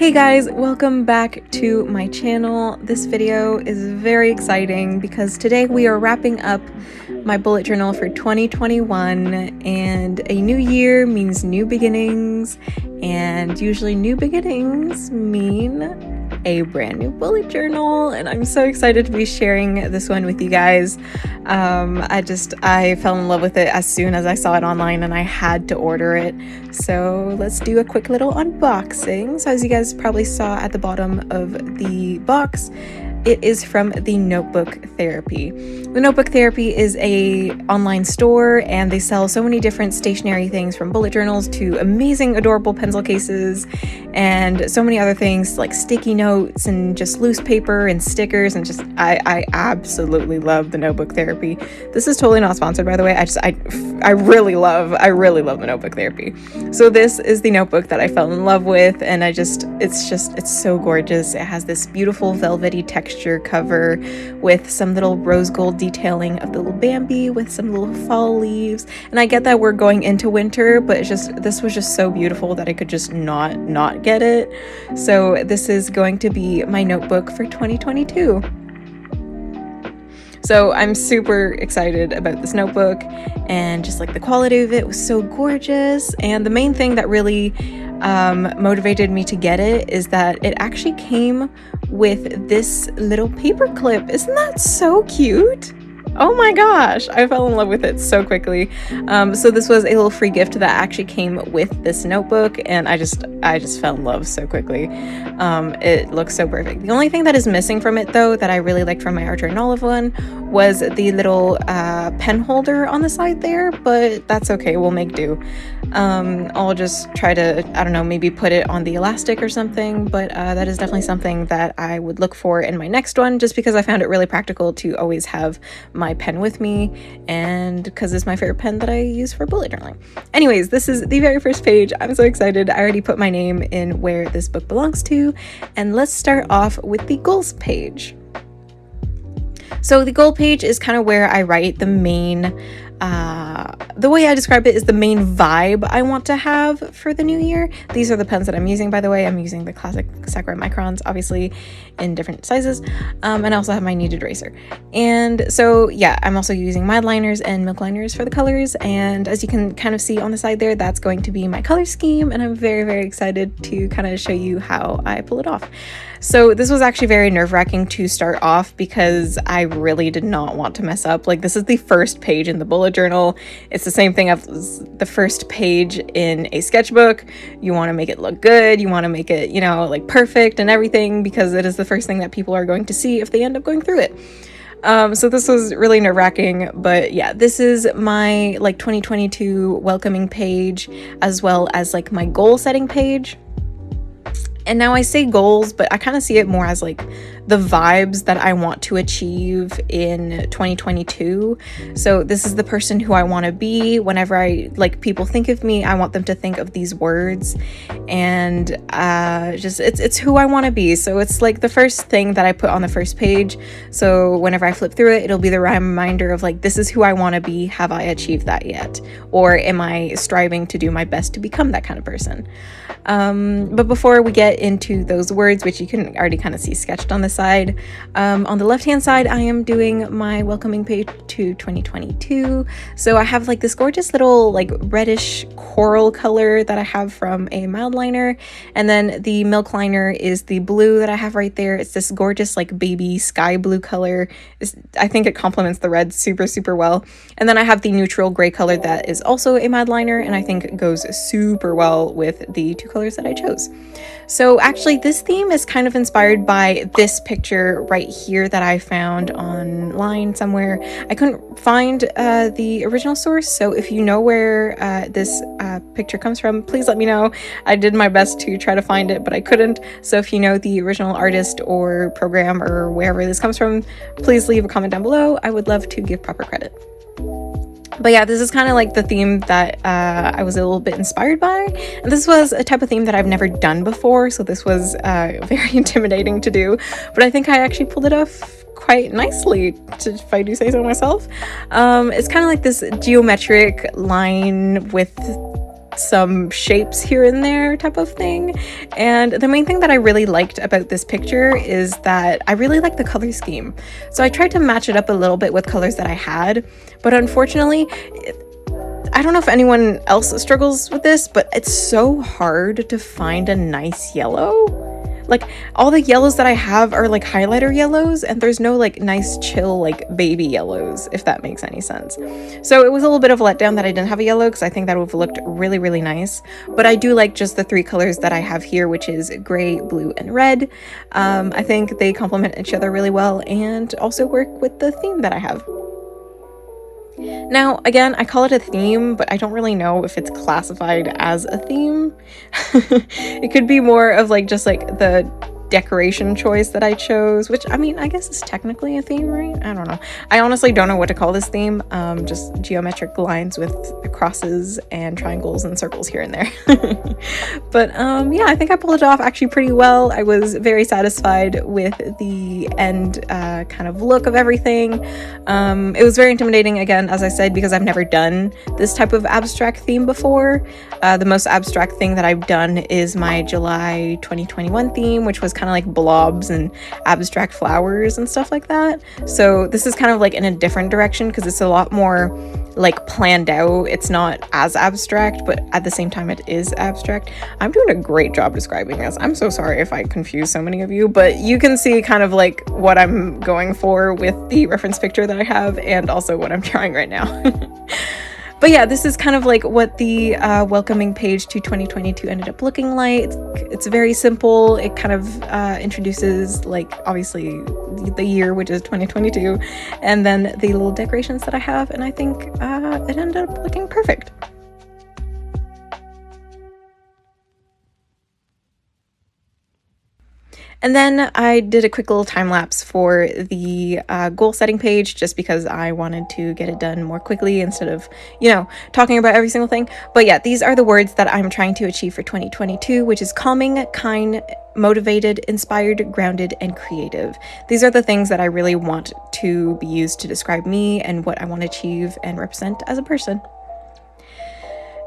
Hey guys, welcome back to my channel. This video is very exciting because today we are wrapping up my bullet journal for 2021, and a new year means new beginnings, and usually new beginnings mean a brand new bullet journal, and I'm so excited to be sharing this one with you guys. I fell in love with it as soon as I saw it online and I had to order it. So let's do a quick little unboxing. So as you guys probably saw at the bottom of the box, it is from the Notebook Therapy. The Notebook Therapy is a online store, and they sell so many different stationery things, from bullet journals to amazing adorable pencil cases and so many other things like sticky notes and just loose paper and stickers, and just I absolutely love the Notebook Therapy. This is totally not sponsored, by the way. I really love the Notebook Therapy. So this is the notebook that I fell in love with, and it's so gorgeous. It has this beautiful velvety texture cover with some little rose gold detailing of the little Bambi with some little fall leaves. And I get that we're going into winter, but this was just so beautiful that I could just not get it. So this is going to be my notebook for 2022. So I'm super excited about this notebook, and just like the quality of it was so gorgeous. And the main thing that really motivated me to get it is that it actually came with this little paper clip. Isn't that so cute? Oh my gosh, I fell in love with it so quickly. So this was a little free gift that actually came with this notebook, and I just fell in love so quickly. It looks so perfect. The only thing that is missing from it, though, that I really liked from my Archer and Olive one, was the little pen holder on the side there, but that's okay, we'll make do. I'll just try to, I don't know, maybe put it on the elastic or something, but that is definitely something that I would look for in my next one, just because I found it really practical to always have my pen with me, and because it's my favorite pen that I use for bullet journaling. Anyways, this is the very first page. I'm so excited. I already put my name in where this book belongs to, and let's start off with the goals page. So the goal page is kind of where I write the main, the way I describe it is the main vibe I want to have for the new year. These are the pens that I'm using, by the way. I'm using the classic Sakura Microns, obviously in different sizes, and I also have my kneaded eraser. And so yeah, I'm also using Mildliners and Milkliners for the colors, and as you can kind of see on the side there, that's going to be my color scheme, and I'm very, very excited to kind of show you how I pull it off. So this was actually very nerve-wracking to start off because I really did not want to mess up. Like, this is the first page in the bullet journal. It's the same thing as the first page in a sketchbook. You want to make it look good. You want to make it, like perfect and everything, because it is the first thing that people are going to see if they end up going through it. So this was really nerve-wracking, but yeah, this is my 2022 welcoming page, as well as my goal setting page. And now I say goals, but I kind of see it more as the vibes that I want to achieve in 2022. So this is the person who I want to be. Whenever people think of me, I want them to think of these words, and it's who I want to be. So it's the first thing that I put on the first page. So whenever I flip through it, it'll be the reminder of this is who I want to be. Have I achieved that yet? Or am I striving to do my best to become that kind of person? But before we get into those words, which you can already kind of see sketched on the side, on the left hand side, I am doing my welcoming page to 2022. So I have this gorgeous little reddish coral color that I have from a Mildliner, and then the Milkliner is the blue that I have right there. It's this gorgeous baby sky blue color. I think it complements the red super, super well. And then I have the neutral gray color that is also a Mildliner, and I think it goes super well with the two colors that I chose. So actually this theme is kind of inspired by this picture right here that I found online somewhere. I couldn't find the original source, so if you know where this picture comes from, please let me know. I did my best to try to find it, but I couldn't. So if you know the original artist or program or wherever this comes from, please leave a comment down below. I would love to give proper credit. But yeah, this is kind of the theme that I was a little bit inspired by. And this was a type of theme that I've never done before, so this was very intimidating to do. But I think I actually pulled it off quite nicely, if I do say so myself. It's kind of this geometric line with some shapes here and there type of thing. And the main thing that I really liked about this picture is that I really like the color scheme. So I tried to match it up a little bit with colors that I had, but unfortunately, I don't know if anyone else struggles with this, but it's so hard to find a nice yellow. Like, all the yellows that I have are like highlighter yellows, and there's no like nice chill like baby yellows, if that makes any sense. So it was a little bit of a letdown that I didn't have a yellow, because I think that would have looked really, really nice. But I do like just the 3 colors that I have here, which is gray, blue, and red. I think they complement each other really well and also work with the theme that I have. Now, again, I call it a theme, but I don't really know if it's classified as a theme. It could be more of like just like the decoration choice that I chose, which I mean, I guess is technically a theme, right? I don't know. I honestly don't know what to call this theme. Just geometric lines with crosses and triangles and circles here and there. But yeah, I think I pulled it off actually pretty well. I was very satisfied with the end kind of look of everything. It was very intimidating, again, as I said, because I've never done this type of abstract theme before. The most abstract thing that I've done is my July 2021 theme, which was kind of like blobs and abstract flowers and stuff like that. So this is kind of like in a different direction because it's a lot more like planned out. It's not as abstract, but at the same time it is abstract. I'm doing a great job describing this. I'm so sorry if I confuse so many of you, but you can see kind of like what I'm going for with the reference picture that I have and also what I'm trying right now. But yeah, this is kind of like what the welcoming page to 2022 ended up looking like. It's very simple. It kind of introduces, like, obviously the year, which is 2022, and then the little decorations that I have, and I think it ended up looking perfect. And then I did a quick little time lapse for the goal setting page, just because I wanted to get it done more quickly instead of, talking about every single thing. But yeah, these are the words that I'm trying to achieve for 2022, which is calming, kind, motivated, inspired, grounded, and creative. These are the things that I really want to be used to describe me and what I want to achieve and represent as a person.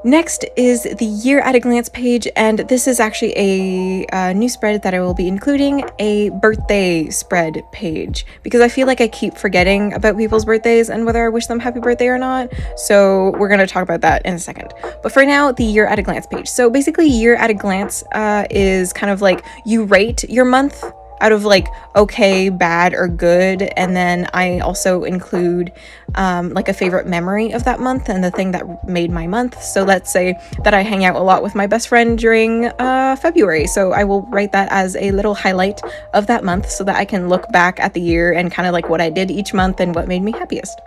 Next is the year at a glance page, and this is actually a new spread that I will be including, a birthday spread page, because I feel like I keep forgetting about people's birthdays and whether I wish them happy birthday or not. So we're going to talk about that in a second. But for now, the year at a glance page. So basically, year at a glance is kind of like you rate your month out of like okay, bad, or good, and then I also include like a favorite memory of that month and the thing that made my month. So let's say that I hang out a lot with my best friend during February, so I will write that as a little highlight of that month so that I can look back at the year and kind of like what I did each month and what made me happiest.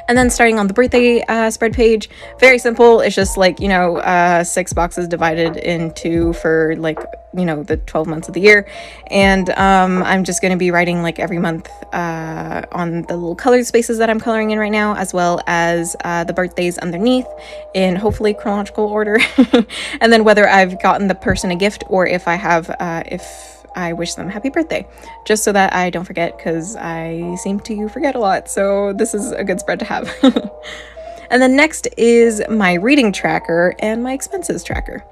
And then starting on the birthday spread page, very simple. It's just like, 6 boxes divided into for like, the 12 months of the year. And I'm just going to be writing like every month on the little colored spaces that I'm coloring in right now, as well as the birthdays underneath in hopefully chronological order. And then whether I've gotten the person a gift or if I have, if I wish them happy birthday, just so that I don't forget, because I seem to forget a lot. So this is a good spread to have. And then next is my reading tracker and my expenses tracker.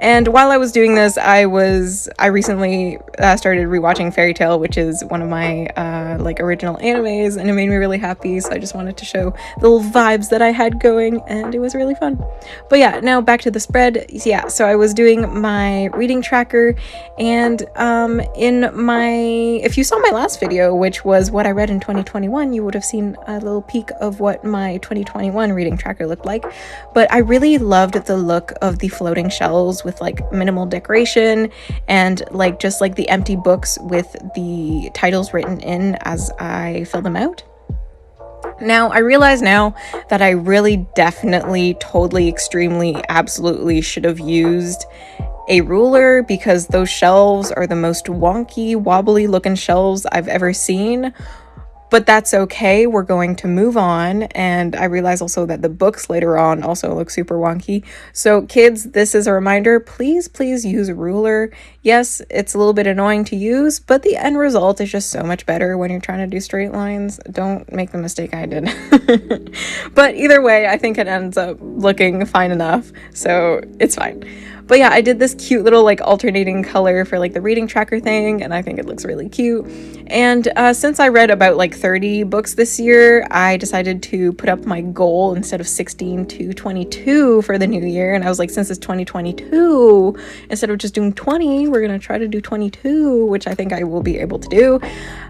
And while I was doing this, I recently started rewatching Fairy Tail, which is one of my original animes, and it made me really happy. So I just wanted to show the little vibes that I had going, and it was really fun. But yeah, now back to the spread. Yeah, so I was doing my reading tracker, and if you saw my last video, which was what I read in 2021, you would have seen a little peek of what my 2021 reading tracker looked like. But I really loved the look of the floating shelves with like minimal decoration and like just like the empty books with the titles written in as I fill them out. Now, I realize now that I really definitely, totally, extremely, absolutely should have used a ruler, because those shelves are the most wonky, wobbly looking shelves I've ever seen. But that's okay. We're going to move on. And I realize also that the books later on also look super wonky. So kids, this is a reminder, please use a ruler. Yes, it's a little bit annoying to use, but the end result is just so much better when you're trying to do straight lines. Don't make the mistake I did. But either way, I think it ends up looking fine enough, so it's fine. But yeah, I did this cute little like alternating color for like the reading tracker thing, and I think it looks really cute. And since I read about like 30 books this year, I decided to put up my goal instead of 16 to 22 for the new year. And I was like, since it's 2022, instead of just doing 20, we're gonna try to do 22, which I think I will be able to do.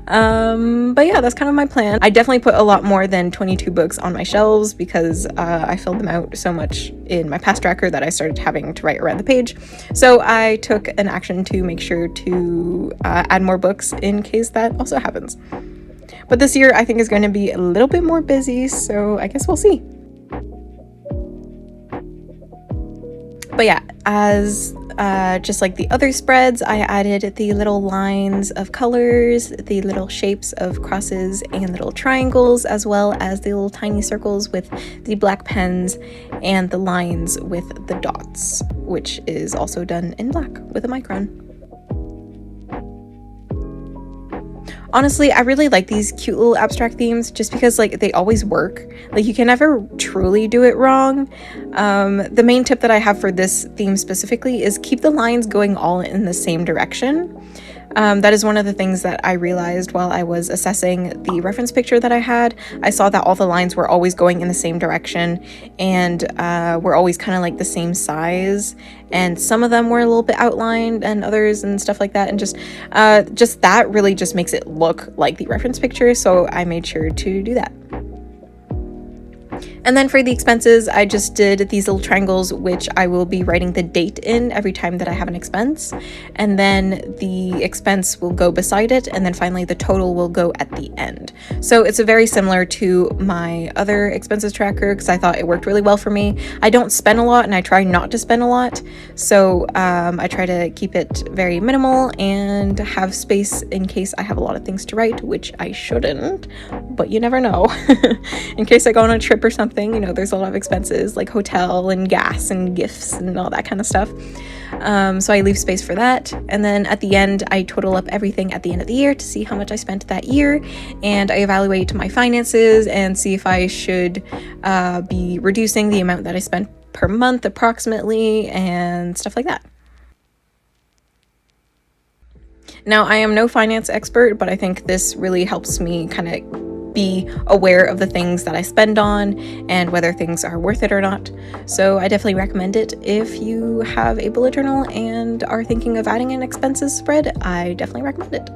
But yeah, that's kind of my plan. I definitely put a lot more than 22 books on my shelves because I filled them out so much in my past tracker that I started having to write around the page. So I took an action to make sure to add more books in case that also happens. But this year I think is going to be a little bit more busy, so I guess we'll see. But yeah, as just like the other spreads, I added the little lines of colors, the little shapes of crosses and little triangles, as well as the little tiny circles with the black pens and the lines with the dots, which is also done in black with a micron. Honestly, I really like these cute little abstract themes just because like they always work. Like you can never truly do it wrong. The main tip that I have for this theme specifically is keep the lines going all in the same direction. That is one of the things that I realized while I was assessing the reference picture that I had. I saw that all the lines were always going in the same direction and were always kind of like the same size. And some of them were a little bit outlined and others and stuff like that. And just that really just makes it look like the reference picture. So I made sure to do that. And then for the expenses, I just did these little triangles, which I will be writing the date in every time that I have an expense. And then the expense will go beside it. And then finally the total will go at the end. So it's a very similar to my other expenses tracker because I thought it worked really well for me. I don't spend a lot and I try not to spend a lot. So I try to keep it very minimal and have space in case I have a lot of things to write, which I shouldn't, but you never know. In case I go on a trip or something, you know, there's a lot of expenses like hotel and gas and gifts and all that kind of stuff. So I leave space for that. And then at the end, I total up everything at the end of the year to see how much I spent that year. And I evaluate my finances and see if I should be reducing the amount that I spent per month approximately and stuff like that. Now, I am no finance expert, but I think this really helps me kind of be aware of the things that I spend on and whether things are worth it or not. So I definitely recommend it if you have a bullet journal and are thinking of adding an expenses spread. I definitely recommend it.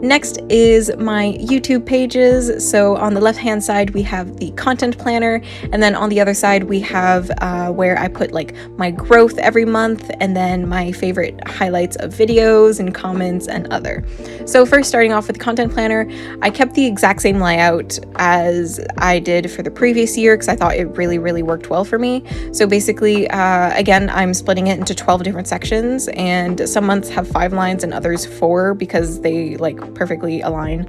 Next is my YouTube pages. So on the left hand side we have the content planner, and then on the other side we have where I put like my growth every month and then my favorite highlights of videos and comments and other. So first, starting off with the content planner, I kept the exact same layout as I did for the previous year because I thought it really worked well for me. So basically, again, I'm splitting it into 12 different sections, and some months have 5 lines and others 4 because they like perfectly align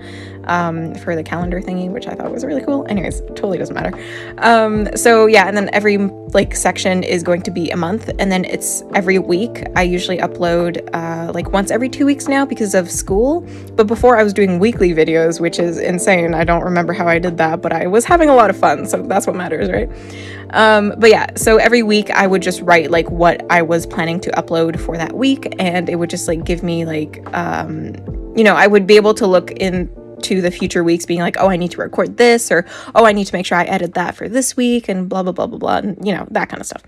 for the calendar thingy, which I thought was really cool. Anyways, totally doesn't matter. So yeah, and then every like section is going to be a month, and then it's every week. I usually upload like once every 2 weeks now because of school, but before I was doing weekly videos, which is insane. I don't remember how I did that, but I was having a lot of fun, so that's what matters, right? But yeah, so every week I would just write like what I was planning to upload for that week, and it would just like give me like you know, I would be able to look into the future weeks being like, oh, I need to record this, or oh, I need to make sure I edit that for this week, and blah, blah, blah, blah, blah, and, you know, that kind of stuff.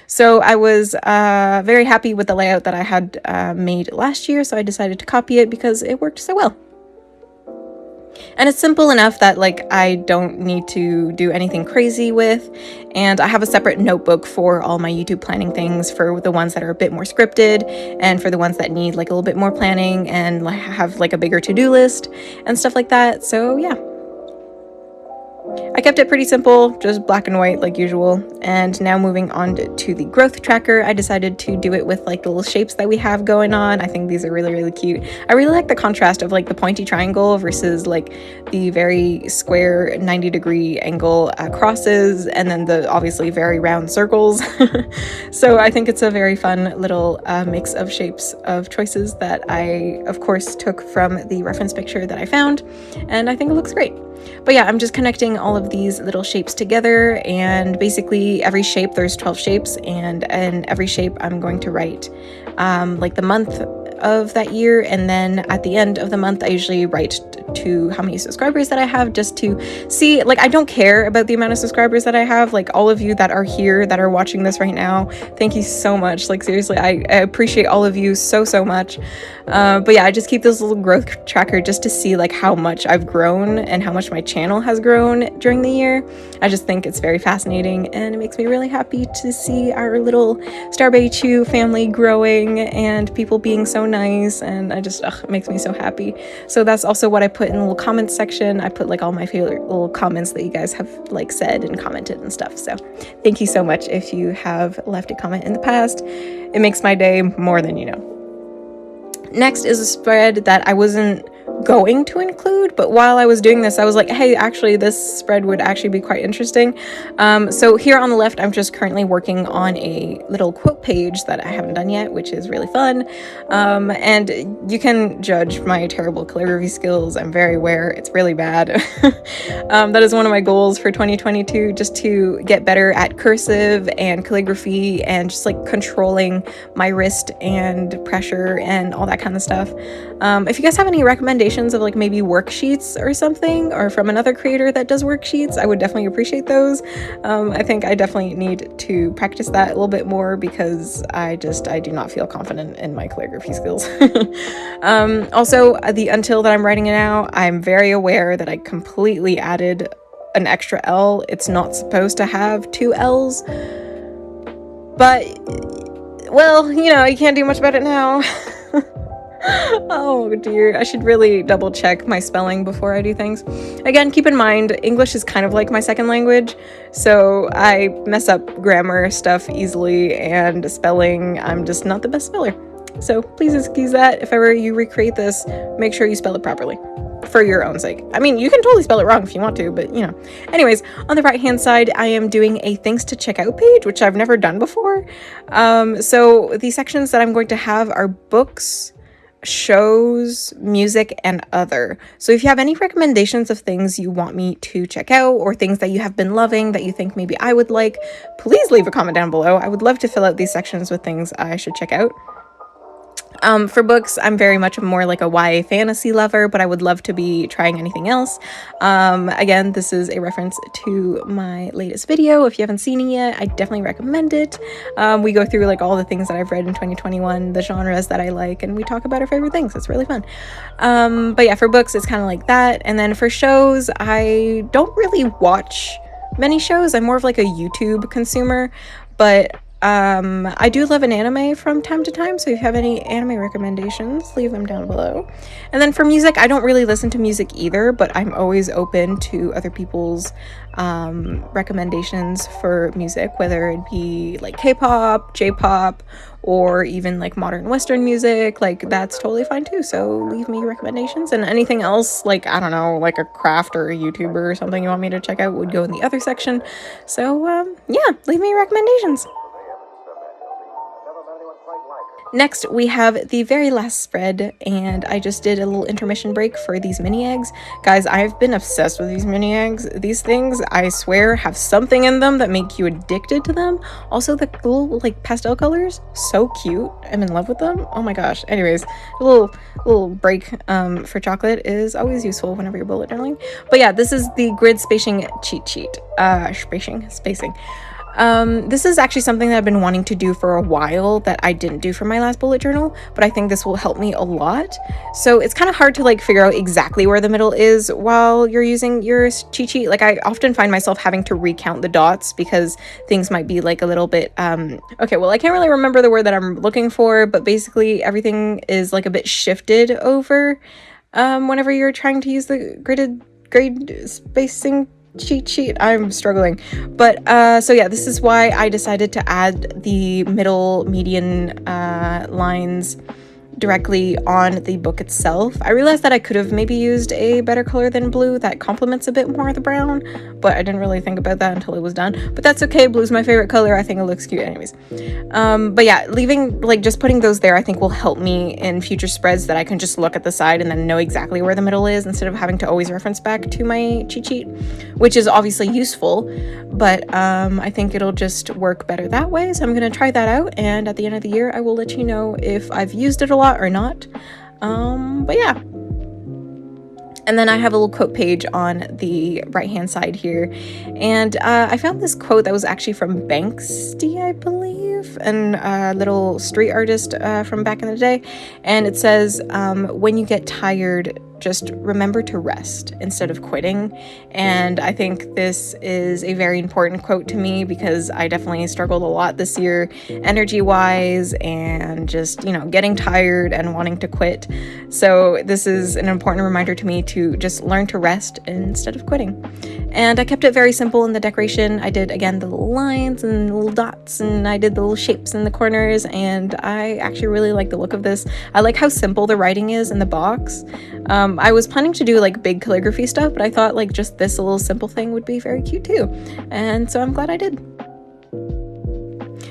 So I was very happy with the layout that I had made last year, so I decided to copy it because it worked so well. And it's simple enough that like I don't need to do anything crazy with, and I have a separate notebook for all my YouTube planning things, for the ones that are a bit more scripted and for the ones that need like a little bit more planning and have like a bigger to-do list and stuff like that. So yeah. I kept it pretty simple, just black and white like usual. And now moving on to the growth tracker, I decided to do it with like the little shapes that we have going on. I think these are really, really cute. I really like the contrast of like the pointy triangle versus like the very square 90-degree angle crosses, and then the obviously very round circles. So I think it's a very fun little mix of shapes of choices that I, of course, took from the reference picture that I found, and I think it looks great. But yeah, I'm just connecting all of these little shapes together, and basically every shape, there's 12 shapes, and in every shape I'm going to write like the month of that year, and then at the end of the month I usually write to how many subscribers that I have, just to see, like, I don't care about the amount of subscribers that I have. Like, all of you that are here that are watching this right now, thank you so much. Like, seriously, I appreciate all of you so much. But yeah, I just keep this little growth tracker just to see like how much I've grown and how much my channel has grown during the year. I just think it's very fascinating, and it makes me really happy to see our little Starbay Chew family growing and people being so nice, and I just, it makes me so happy. So that's also what I put in the little comments section. I put like all my favorite little comments that you guys have like said and commented and stuff. So thank you so much if you have left a comment in the past. It makes my day more than you know. Next is a spread that I wasn't going to include, but while I was doing this I was like, hey, actually this spread would actually be quite interesting. So here on the left I'm just currently working on a little quote page that I haven't done yet, which is really fun, and you can judge my terrible calligraphy skills. I'm very aware it's really bad. That is one of my goals for 2022, just to get better at cursive and calligraphy and just like controlling my wrist and pressure and all that kind of stuff. If you guys have any recommendations of like maybe worksheets or something, or from another creator that does worksheets, I would definitely appreciate those. I think I definitely need to practice that a little bit more, because I do not feel confident in my calligraphy skills. Also, the until that I'm writing it now, I'm very aware that I completely added an extra L. It's not supposed to have 2 L's, but well, you know, you can't do much about it now. Oh dear, I should really double check my spelling before I do things. Again, keep in mind, English is kind of like my second language, so I mess up grammar stuff easily, and spelling, I'm just not the best speller. So please excuse that. If ever you recreate this, make sure you spell it properly, for your own sake. I mean, you can totally spell it wrong if you want to, but you know. Anyways, on the right hand side, I am doing a things to check out page, which I've never done before. So the sections that I'm going to have are books, shows, music, and other. So if you have any recommendations of things you want me to check out, or things that you have been loving that you think maybe I would like, please leave a comment down below. I would love to fill out these sections with things I should check out. For books, I'm very much more like a YA fantasy lover, but I would love to be trying anything else. Again, this is a reference to my latest video. If you haven't seen it yet, I definitely recommend it. We go through like all the things that I've read in 2021, the genres that I like, and we talk about our favorite things. It's really fun. But yeah, for books, it's kind of like that. And then for shows, I don't really watch many shows. I'm more of like a YouTube consumer, but I do love an anime from time to time, so if you have any anime recommendations, leave them down below. And then for music, I don't really listen to music either, but I'm always open to other people's recommendations for music, whether it be like K-pop, J-pop, or even like modern Western music. Like, that's totally fine too, so leave me recommendations. And anything else, like, I don't know, like a craft or a YouTuber or something you want me to check out, would go in the other section. So yeah, leave me recommendations. Next, we have the very last spread, and I just did a little intermission break for these mini eggs. Guys, I've been obsessed with these mini eggs. These things, I swear, have something in them that make you addicted to them. Also, the little, like, pastel colors, so cute. I'm in love with them. Oh my gosh. Anyways, a little break for chocolate is always useful whenever you're bullet journaling. But yeah, this is the grid spacing cheat sheet. Spacing. This is actually something that I've been wanting to do for a while that I didn't do for my last bullet journal, but I think this will help me a lot. So it's kind of hard to like figure out exactly where the middle is while you're using your cheat sheet. Like, I often find myself having to recount the dots because things might be like a little bit, okay, well, I can't really remember the word that I'm looking for, but basically everything is like a bit shifted over, whenever you're trying to use the grade spacing cheat sheet. I'm struggling. But so yeah, this is why I decided to add the middle median lines directly on the book itself. I realized that I could have maybe used a better color than blue that complements a bit more of the brown, but I didn't really think about that until it was done. But that's okay, blue's my favorite color. I think it looks cute anyways. But yeah, leaving, like, just putting those there I think will help me in future spreads, that I can just look at the side and then know exactly where the middle is instead of having to always reference back to my cheat sheet, which is obviously useful, but I think it'll just work better that way. So I'm gonna try that out, and at the end of the year I will let you know if I've used it a lot or not. But yeah. And then I have a little quote page on the right hand side here, and I found this quote that was actually from Banksy, I believe, and a little street artist from back in the day, and it says, when you get tired, just remember to rest instead of quitting. And I think this is a very important quote to me, because I definitely struggled a lot this year energy wise, and just, you know, getting tired and wanting to quit. So this is an important reminder to me to just learn to rest instead of quitting. And I kept it very simple in the decoration. I did, again, the little lines and little dots, and I did the little shapes in the corners, and I actually really like the look of this. I like how simple the writing is in the box. I was planning to do like big calligraphy stuff, but I thought like just this little simple thing would be very cute too. And so I'm glad I did.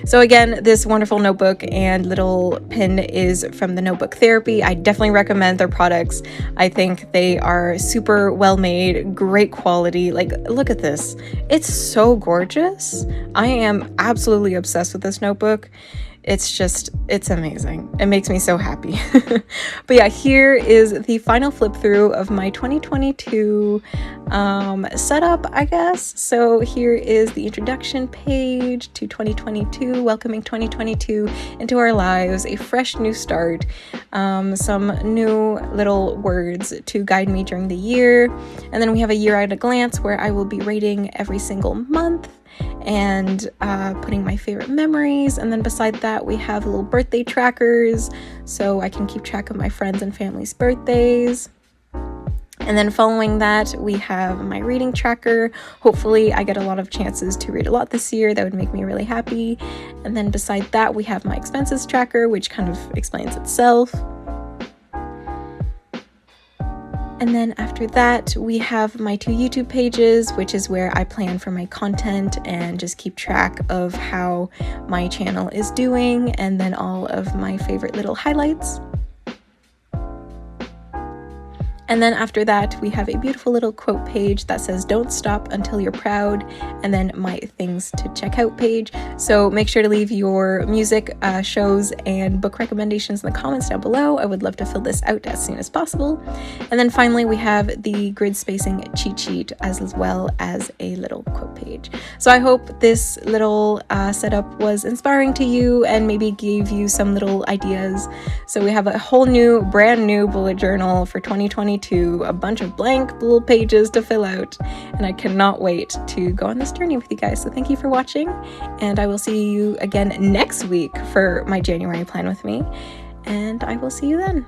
So again, this wonderful notebook and little pin is from the Notebook Therapy. I definitely recommend their products. I think they are super well made, great quality. Like, look at this. It's so gorgeous. I am absolutely obsessed with this notebook. It's amazing. It makes me so happy. But yeah, here is the final flip through of my 2022 setup, I guess. So here is the introduction page to 2022, welcoming 2022 into our lives, a fresh new start, some new little words to guide me during the year. And then we have a year at a glance, where I will be rating every single month and putting my favorite memories. And then beside that, we have little birthday trackers, so I can keep track of my friends and family's birthdays. And then following that, we have my reading tracker. Hopefully I get a lot of chances to read a lot this year. That would make me really happy. And then beside that, we have my expenses tracker, which kind of explains itself. And then after that, we have my 2 YouTube pages, which is where I plan for my content and just keep track of how my channel is doing, and then all of my favorite little highlights. And then after that, we have a beautiful little quote page that says, "Don't stop until you're proud," and then my things to check out page. So make sure to leave your music, shows, and book recommendations in the comments down below. I would love to fill this out as soon as possible. And then finally, we have the grid spacing cheat sheet, as well as a little quote page. So I hope this little setup was inspiring to you and maybe gave you some little ideas. So we have a whole new, brand new bullet journal for 2022, a bunch of blank little pages to fill out, and I cannot wait to go on this journey with you guys. So thank you for watching, and I will see you again next week for my January plan with me, and I will see you then.